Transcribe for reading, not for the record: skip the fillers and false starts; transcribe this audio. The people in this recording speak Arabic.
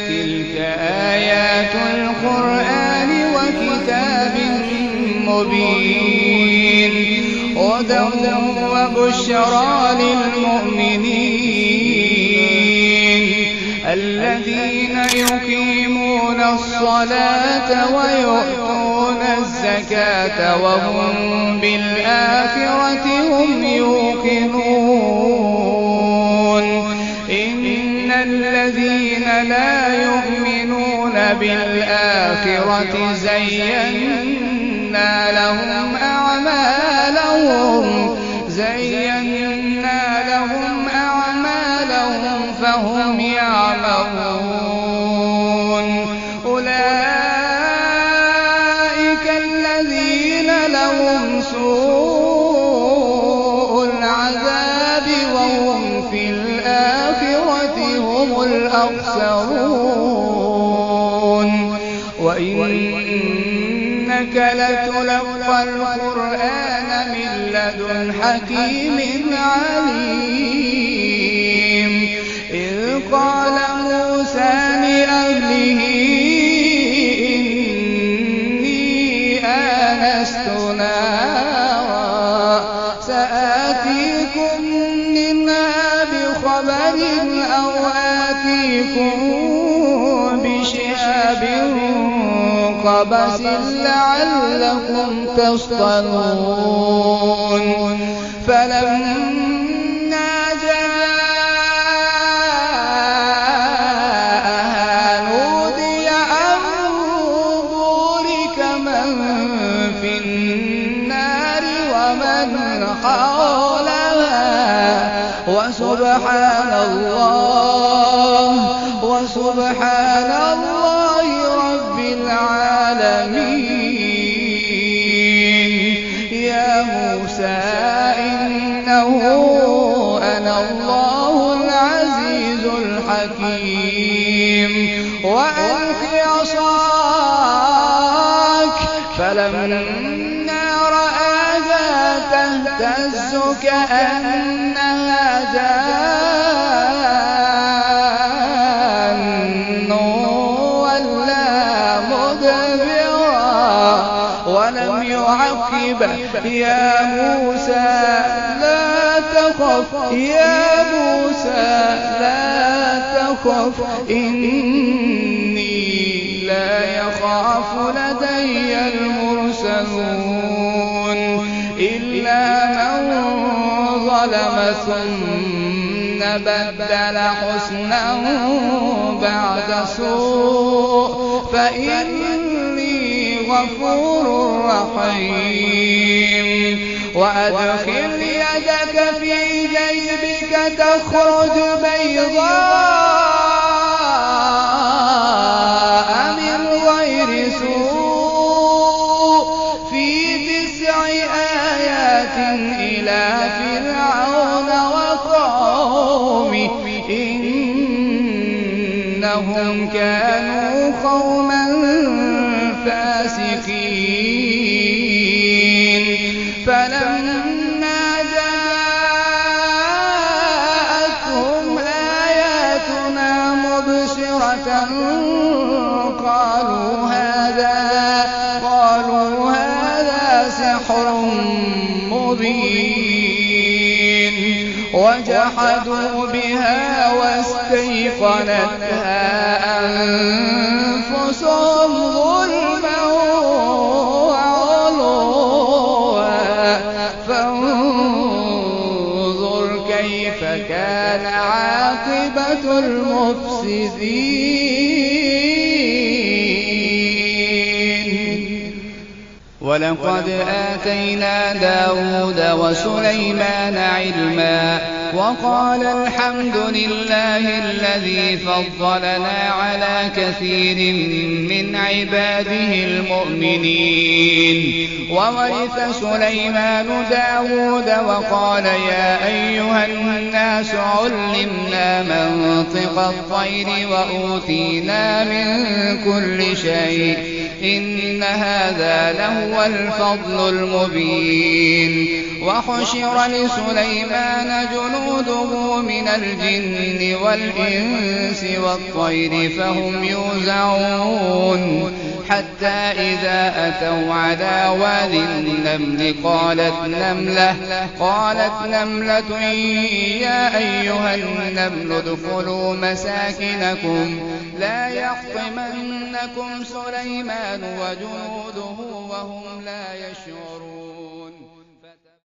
تلك آيات القرآن وكتاب مبين هدى وبشرى للمؤمنين الذين يقيمون الصلاة ويؤتون الزكاة وهم بالآخرة هم يوقنون إن الذين لا يؤمنون بالآخرة زينا لهم أعمالهم فهم يعملون أولئك الذين لهم سوء العذاب وهم في الآخرة هم الأخسرون وإنك لتلقى القرآن من لدن حكيم عليم إذ قال موسى لأهله إني آنست نارا سآتيكم منها بخبر أو آتيكم بشهاب قبس لعلكم تصطلون فلما جاءها نودي أن بورك من في النار ومن حولها وسبحان الله رب العالمين يا موسى إنه أنا الله العزيز الحكيم وألق عصاك فلما رآها تهتز كأنها جان ولا مدبرا ولم يعقب يا موسى لا تخف إني لا يخاف لدي المرسلون إلا من ظلم ثم بدل حسنا بعد سوء فإني غفور رحيم وأدخل يدك في جيبك تخرج بيضاء من غير سوء في 9 آيات إلى فرعون وقومه إنهم كانوا قوما فاسقين فلما جاءتهم آياتنا مبصرة قالوا هذا سحر مبين وجحدوا بها واستيقنتها أنفسهم ظلما وعلوا فانظر كيف كان عاقبة المفسدين ولقد آتينا داود وسليمان علما وقال الحمد لله الذي فضلنا على كثير من عباده المؤمنين وورث سليمان داود وقال يا أيها الناس علمنا منطق الطير وأوتينا من كل شيء إن هذا لهو الفضل المبين وحشر لسليمان جنوده من الجن والإنس والطير فهم يوزعون حتى إذا أتوا على واد النمل قالت نملة يا أيها النمل ادخلوا مساكنكم لا يحطمنكم سليمان وجنوده وهم لا يشعرون